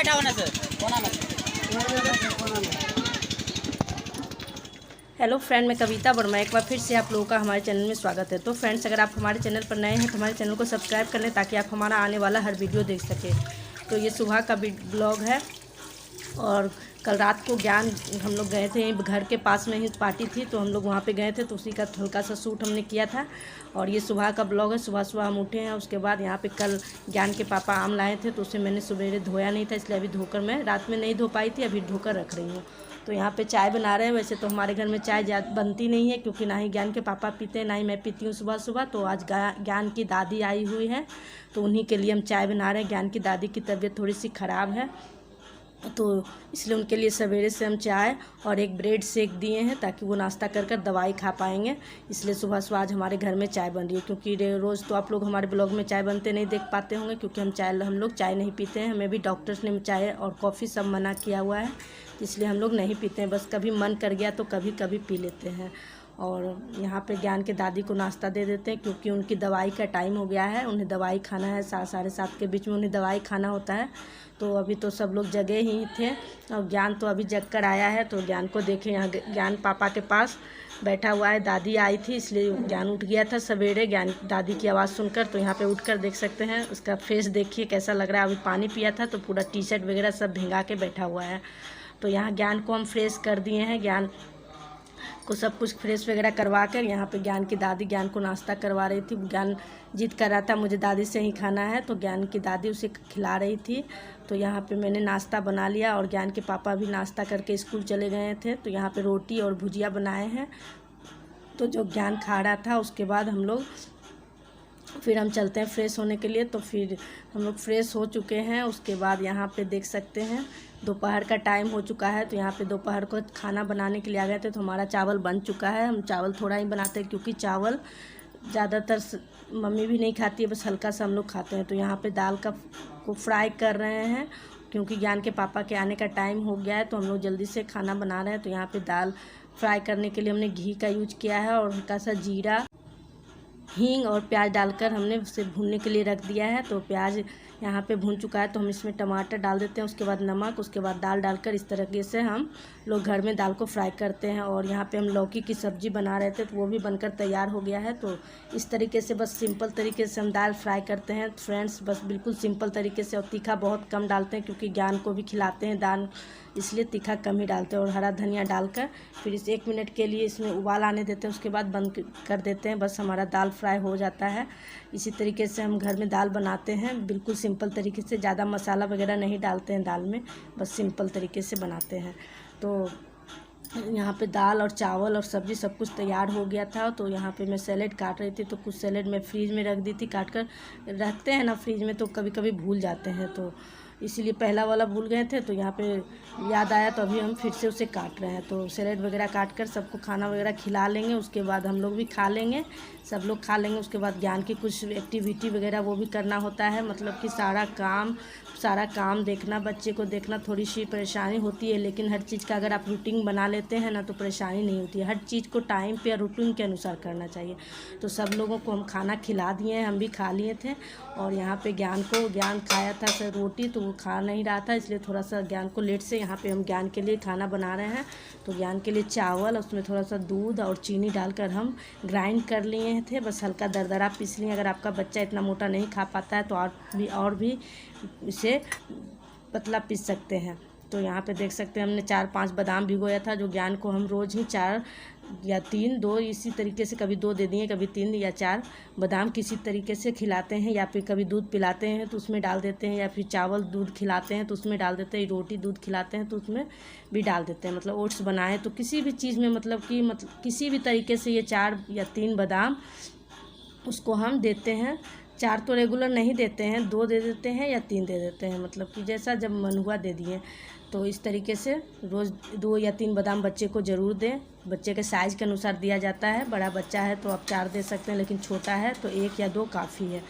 बैठा होना सर कोना में। हेलो फ्रेंड, मैं कविता वर्मा एक बार फिर से आप लोगों का हमारे चैनल में स्वागत है। तो फ्रेंड्स, अगर आप हमारे चैनल पर नए हैं तो हमारे चैनल को सब्सक्राइब कर लें ताकि आप हमारा आने वाला हर वीडियो देख सकें। तो ये सुबह का ब्लॉग है और कल रात को ज्ञान हम लोग गए थे, घर के पास में ही पार्टी थी तो हम लोग वहाँ पे गए थे, तो उसी का हल्का सा शूट हमने किया था। और ये सुबह का ब्लॉग है। सुबह सुबह हम उठे हैं, उसके बाद यहाँ पे कल ज्ञान के पापा आम लाए थे तो उसे मैंने सवेरे धोया नहीं था, इसलिए अभी धोकर मैं रात में नहीं धो पाई थी, अभी धोकर रख रही हूँ। तो यहाँ पे चाय बना रहे हैं। वैसे तो हमारे घर में चाय बनती नहीं है, क्योंकि ना ही ज्ञान के पापा पीते हैं ना ही मैं पीती हूँ सुबह सुबह। तो आज ज्ञान की दादी आई हुई है तो उन्हीं के लिए हम चाय बना रहे हैं। ज्ञान की दादी की तबीयत थोड़ी सी ख़राब है तो इसलिए उनके लिए सवेरे से हम चाय और एक ब्रेड शेक दिए हैं ताकि वो नाश्ता कर कर दवाई खा पाएंगे। इसलिए सुबह सुबह आज हमारे घर में चाय बन रही है, क्योंकि रोज़ तो आप लोग हमारे ब्लॉग में चाय बनते नहीं देख पाते होंगे, क्योंकि हम लोग चाय नहीं पीते हैं। हमें भी डॉक्टर्स ने चाय और कॉफ़ी सब मना किया हुआ है, इसलिए हम लोग नहीं पीते हैं। बस कभी मन कर गया तो कभी कभी पी लेते हैं। और यहाँ पे ज्ञान के दादी को नाश्ता दे देते हैं, क्योंकि उनकी दवाई का टाइम हो गया है। उन्हें दवाई खाना है 7-7:30 के बीच में उन्हें दवाई खाना होता है। तो अभी तो सब लोग जगे ही थे और ज्ञान तो अभी जग कर आया है। तो ज्ञान को देखें, यहाँ ज्ञान पापा के पास बैठा हुआ है। दादी आई थी इसलिए ज्ञान उठ गया था सवेरे ज्ञान दादी की आवाज़ सुनकर। तो यहाँ पे उठकर देख सकते हैं उसका फेस, देखिए कैसा लग रहा है। अभी पानी पिया था तो पूरा टी शर्ट वगैरह सब भिंगा के बैठा हुआ है। तो यहाँ ज्ञान को हम फ्रेश कर दिए हैं। ज्ञान को सब कुछ फ्रेश वगैरह करवा कर यहाँ पे ज्ञान की दादी ज्ञान को नाश्ता करवा रही थी। ज्ञान जिद कर रहा था मुझे दादी से ही खाना है, तो ज्ञान की दादी उसे खिला रही थी। तो यहाँ पे मैंने नाश्ता बना लिया और ज्ञान के पापा भी नाश्ता करके स्कूल चले गए थे। तो यहाँ पे रोटी और भुजिया बनाए हैं। तो जो ज्ञान खा रहा था उसके बाद हम लोग फिर हम चलते हैं फ्रेश होने के लिए। तो फिर हम लोग फ्रेश हो चुके हैं। उसके बाद यहाँ पे देख सकते हैं दोपहर का टाइम हो चुका है। तो यहाँ पे दोपहर को खाना बनाने के लिए आ गए थे। तो हमारा चावल बन चुका है। हम चावल थोड़ा ही बनाते हैं, क्योंकि चावल ज़्यादातर मम्मी भी नहीं खाती है, बस हल्का सा हम लोग खाते हैं। तो यहाँ पे दाल को फ्राई कर रहे हैं, क्योंकि ज्ञान के पापा के आने का टाइम हो गया है तो हम लोग जल्दी से खाना बना रहे हैं। तो यहाँ पे दाल फ्राई करने के लिए हमने घी का यूज किया है और हल्का सा जीरा, हींग और प्याज डालकर हमने उसे भूनने के लिए रख दिया है। तो प्याज यहाँ पे भून चुका है तो हम इसमें टमाटर डाल देते हैं, उसके बाद नमक, उसके बाद दाल डालकर इस तरीके से हम लोग घर में दाल को फ्राई करते हैं। और यहाँ पे हम लौकी की सब्ज़ी बना रहे थे तो वो भी बनकर तैयार हो गया है। तो इस तरीके से बस सिंपल तरीके से हम दाल फ्राई करते हैं फ्रेंड्स, बस बिल्कुल सिंपल तरीके से। और तीखा बहुत कम डालते हैं, क्योंकि ज्ञान को भी खिलाते हैं दाल, इसलिए तीखा कम ही डालते हैं। और हरा धनिया डालकर फिर इस 1 मिनट के लिए इसमें उबाल आने देते हैं, उसके बाद बंद कर देते हैं। बस हमारा दाल फ्राई हो जाता है। इसी तरीके से हम घर में दाल बनाते हैं, बिल्कुल सिंपल तरीके से। ज़्यादा मसाला वगैरह नहीं डालते हैं दाल में, बस सिंपल तरीके से बनाते हैं। तो यहाँ पे दाल और चावल और सब्ज़ी सब कुछ तैयार हो गया था। तो यहाँ पे मैं सैलेड काट रही थी, तो कुछ सैलेड मैं फ्रीज में रख दी थी। काट कर रखते हैं ना फ्रीज में, तो कभी कभी भूल जाते हैं, तो इसीलिए पहला वाला भूल गए थे। तो यहाँ पे याद आया तो अभी हम फिर से उसे काट रहे हैं। तो सैलेड वगैरह काट कर सबको खाना वगैरह खिला लेंगे, उसके बाद हम लोग भी खा लेंगे, सब लोग खा लेंगे। उसके बाद ज्ञान की कुछ एक्टिविटी वगैरह वो भी करना होता है, मतलब कि सारा काम देखना, बच्चे को देखना थोड़ी सी परेशानी होती है। लेकिन हर चीज़ का अगर आप रूटीन बना लेते हैं ना तो परेशानी नहीं होती है। हर चीज़ को टाइम पे और रूटीन के अनुसार करना चाहिए। तो सब लोगों को हम खाना खिला दिए हैं, हम भी खा लिए थे। और यहाँ पे ज्ञान खाया था सर रोटी, तो वो खा नहीं रहा था, इसलिए थोड़ा सा ज्ञान को लेट से यहाँ पे हम ज्ञान के लिए खाना बना रहे हैं। तो ज्ञान के लिए चावल, उसमें थोड़ा सा दूध और चीनी डालकर हम ग्राइंड कर लिए थे, बस हल्का दरदरा पीस लिए। अगर आपका बच्चा इतना मोटा नहीं खा पाता है तो और भी इसे पतला पीस सकते हैं। तो यहाँ पे देख सकते हैं हमने 4-5 बादाम भिगोया था, जो ज्ञान को हम रोज़ ही 4 या 3-2 इसी तरीके से, कभी 2 दे दिए, कभी 3 या 4 बादाम किसी तरीके से खिलाते हैं। या फिर कभी दूध पिलाते हैं तो उसमें डाल देते हैं, या फिर चावल दूध खिलाते हैं तो उसमें डाल देते हैं, रोटी दूध खिलाते हैं तो उसमें भी डाल देते हैं। मतलब ओट्स बनाए तो किसी भी चीज़ में, मतलब किसी भी तरीके से ये 4 या 3 बादाम उसको हम देते हैं। 4 तो रेगुलर नहीं देते हैं, 2 दे देते हैं या 3 दे देते हैं, मतलब कि जैसा जब मन हुआ दे दिए। तो इस तरीके से रोज़ 2 या 3 बादाम बच्चे को ज़रूर दें। बच्चे के साइज़ के अनुसार दिया जाता है, बड़ा बच्चा है तो आप 4 दे सकते हैं, लेकिन छोटा है तो 1 या 2 काफ़ी है।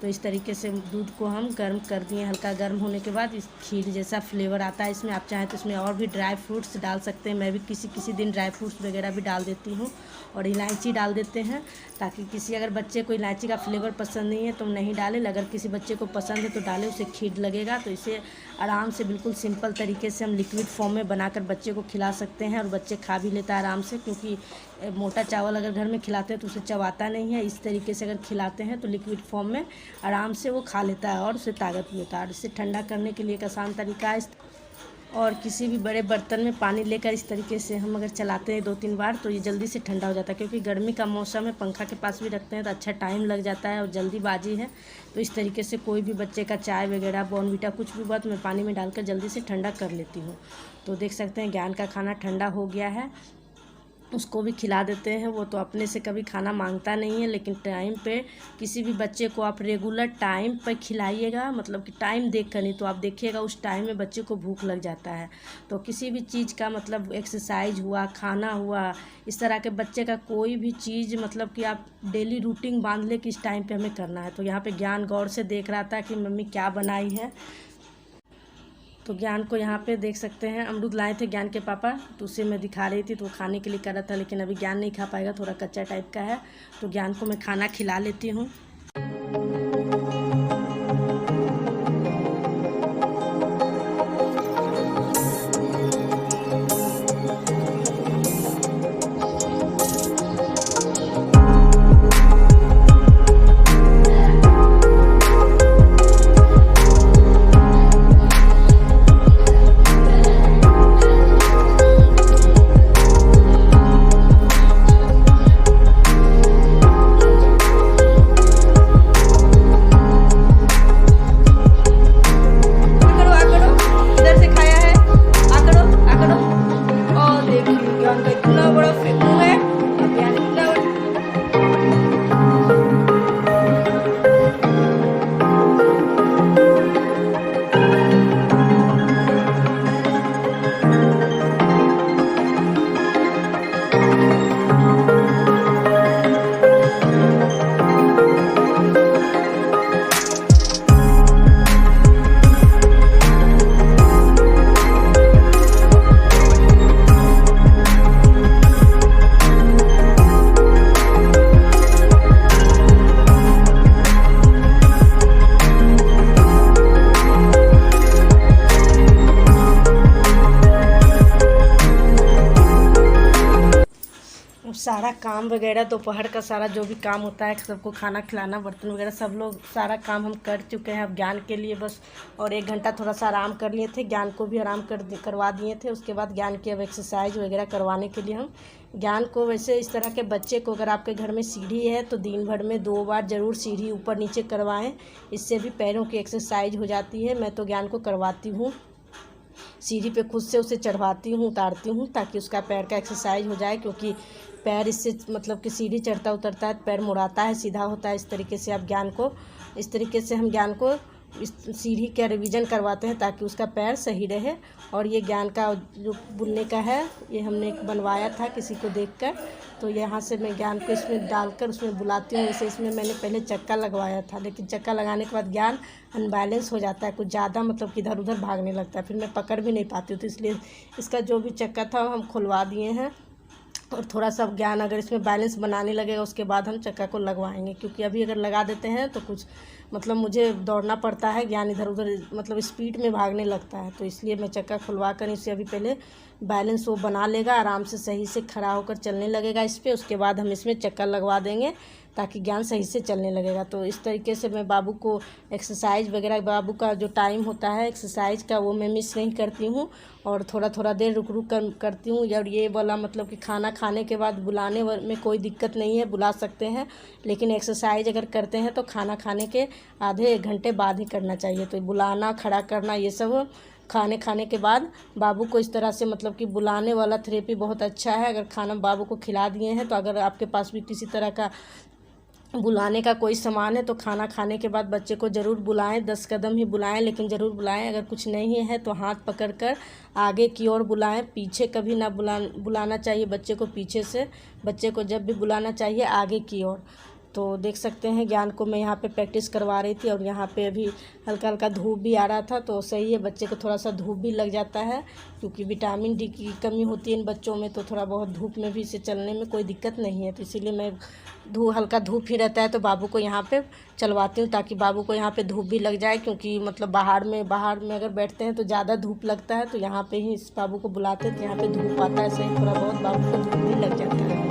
तो इस तरीके से दूध को हम गर्म कर दिए। हल्का गर्म होने के बाद इस खीर जैसा फ्लेवर आता है इसमें। आप चाहें तो इसमें और भी ड्राई फ्रूट्स डाल सकते हैं। मैं भी किसी दिन ड्राई फ्रूट्स वगैरह भी डाल देती हूँ, और इलायची डाल देते हैं, ताकि किसी अगर बच्चे को इलायची का फ्लेवर पसंद नहीं है तो नहीं डालें। अगर किसी बच्चे को पसंद है तो डालें, उसे खीर लगेगा। तो इसे आराम से बिल्कुल सिंपल तरीके से हम लिक्विड फॉर्म में बनाकर बच्चे को खिला सकते हैं, और बच्चे खा भी लेता है आराम से, क्योंकि मोटा चावल अगर घर में खिलाते हैं तो उसे चबाता नहीं है। इस तरीके से अगर खिलाते हैं तो लिक्विड फॉर्म में आराम से वो खा लेता है और उसे ताकत मिलता है। इसे ठंडा करने के लिए एक आसान तरीका है। और किसी भी बड़े बर्तन में पानी लेकर इस तरीके से हम अगर चलाते हैं 2-3 बार तो ये जल्दी से ठंडा हो जाता है, क्योंकि गर्मी का मौसम है, पंखा के पास भी रखते हैं तो अच्छा टाइम लग जाता है और जल्दीबाजी है। तो इस तरीके से कोई भी बच्चे का चाय वगैरह, बॉर्नवीटा, कुछ भी बात मैं पानी में डालकर जल्दी से ठंडा कर लेती हूँ। तो देख सकते हैं ज्ञान का खाना ठंडा हो गया है, उसको भी खिला देते हैं। वो तो अपने से कभी खाना मांगता नहीं है, लेकिन टाइम पे किसी भी बच्चे को आप रेगुलर टाइम पर खिलाइएगा, मतलब कि टाइम देख कर नहीं, तो आप देखिएगा उस टाइम में बच्चे को भूख लग जाता है। तो किसी भी चीज़ का मतलब एक्सरसाइज हुआ, खाना हुआ, इस तरह के बच्चे का कोई भी चीज़ मतलब कि आप डेली रूटीन बांध ले कि इस टाइम पे हमें करना है। तो यहाँ पे ज्ञान गौर से देख रहा था कि मम्मी क्या बनाई है। तो ज्ञान को यहाँ पे देख सकते हैं, अमरूद लाए थे ज्ञान के पापा, तो उसे मैं दिखा रही थी, तो वो खाने के लिए कर रहा था, लेकिन अभी ज्ञान नहीं खा पाएगा, थोड़ा कच्चा टाइप का है। तो ज्ञान को मैं खाना खिला लेती हूँ। सारा काम वगैरह दोपहर का सारा जो भी काम होता है, सबको खाना खिलाना, बर्तन वगैरह सब लोग सारा काम हम कर चुके हैं। अब ज्ञान के लिए बस और 1 घंटा थोड़ा सा आराम कर लिए थे, ज्ञान को भी आराम करवा दिए थे। उसके बाद ज्ञान की अब एक्सरसाइज वगैरह करवाने के लिए हम ज्ञान को, वैसे इस तरह के बच्चे को अगर आपके घर में सीढ़ी है तो दिन भर में 2 बार ज़रूर सीढ़ी ऊपर नीचे करवाएँ, इससे भी पैरों की एक्सरसाइज हो जाती है। मैं तो ज्ञान को करवाती हूँ, सीढ़ी पे खुद से उसे चढ़वाती हूँ, उतारती हूँ, ताकि उसका पैर का एक्सरसाइज हो जाए, क्योंकि पैर इससे मतलब कि सीढ़ी चढ़ता उतरता है, पैर मुड़ाता है, सीधा होता है। इस तरीके से आप ज्ञान को, इस तरीके से हम ज्ञान को इस सीढ़ी का रिवीजन करवाते हैं, ताकि उसका पैर सही रहे। और ये ज्ञान का जो बुनने का है, ये हमने बनवाया था किसी को देखकर, तो यहाँ से मैं ज्ञान को इसमें डालकर उसमें बुलाती हूँ। इसे इसमें मैंने पहले चक्का लगवाया था, लेकिन चक्का लगाने के बाद ज्ञान अनबैलेंस हो जाता है, कुछ ज़्यादा मतलब कि इधर उधर भागने लगता है, फिर मैं पकड़ भी नहीं पाती हूँ। तो इसलिए इसका जो भी चक्का था हम खुलवा दिए हैं, और थोड़ा सा ज्ञान अगर इसमें बैलेंस बनाने लगेगा उसके बाद हम चक्का को लगवाएंगे, क्योंकि अभी अगर लगा देते हैं तो कुछ मतलब मुझे दौड़ना पड़ता है, ज्ञान इधर उधर मतलब स्पीड में भागने लगता है। तो इसलिए मैं चक्का खुलवा कर इसे अभी पहले बैलेंस वो बना लेगा, आराम से सही से खड़ा होकर चलने लगेगा इस पर। उसके बाद हम इसमें चक्का लगवा देंगे ताकि ज्ञान सही से चलने लगेगा। तो इस तरीके से मैं बाबू को एक्सरसाइज वगैरह, बाबू का जो टाइम होता है एक्सरसाइज का, वो मैं मिस नहीं करती हूँ, और थोड़ा देर रुक कर करती हूँ। और ये वाला मतलब कि खाना खाने के बाद बुलाने में कोई दिक्कत नहीं है, बुला सकते हैं, लेकिन एक्सरसाइज अगर करते हैं तो खाना खाने के आधे 1 घंटे बाद ही करना चाहिए। तो बुलाना, खड़ा करना, ये सब खाने के बाद बाबू को इस तरह से मतलब कि बुलाने वाला थेरेपी बहुत अच्छा है। अगर खाना बाबू को खिला दिए हैं तो अगर आपके पास भी किसी तरह का बुलाने का कोई सामान है तो खाना खाने के बाद बच्चे को ज़रूर बुलाएं, 10 कदम ही बुलाएं लेकिन ज़रूर बुलाएं। अगर कुछ नहीं है तो हाथ पकड़कर आगे की ओर बुलाएं, पीछे कभी ना बुलाना चाहिए बच्चे को पीछे से। बच्चे को जब भी बुलाना चाहिए आगे की ओर। तो देख सकते हैं ज्ञान को मैं यहाँ पे प्रैक्टिस करवा रही थी और यहाँ पे अभी हल्का हल्का धूप भी आ रहा था, तो सही है, बच्चे को थोड़ा सा धूप भी लग जाता है क्योंकि विटामिन डी की कमी होती है इन बच्चों में, तो थोड़ा बहुत धूप में भी इसे चलने में कोई दिक्कत नहीं है। तो इसीलिए मैं हल्का धूप ही रहता है तो बाबू को यहाँ पे चलवाती हूँ ताकि बाबू को यहाँ पे धूप भी लग जाए, क्योंकि मतलब बाहर में अगर बैठते हैं तो ज़्यादा धूप लगता है। तो यहाँ पे ही इस बाबू को बुलाते हैं तो यहाँ पे धूप आता है, सही थोड़ा बहुत बाबू को धूप भी लग जाता है।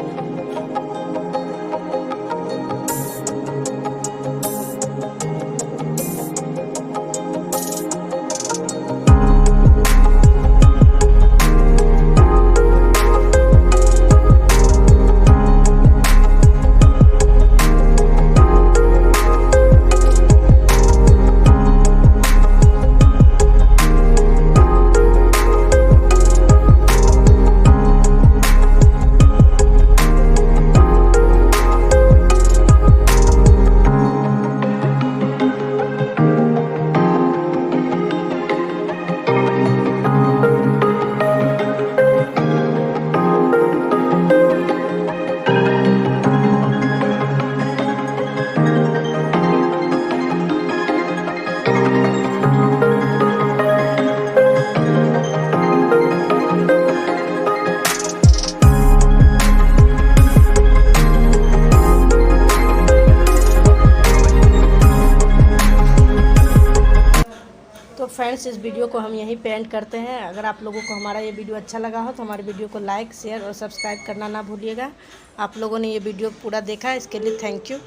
तो फ्रेंड्स इस वीडियो को हम यहीं पे एंड करते हैं। अगर आप लोगों को हमारा ये वीडियो अच्छा लगा हो तो हमारे वीडियो को लाइक, शेयर और सब्सक्राइब करना ना भूलिएगा। आप लोगों ने ये वीडियो पूरा देखा है, इसके लिए थैंक यू।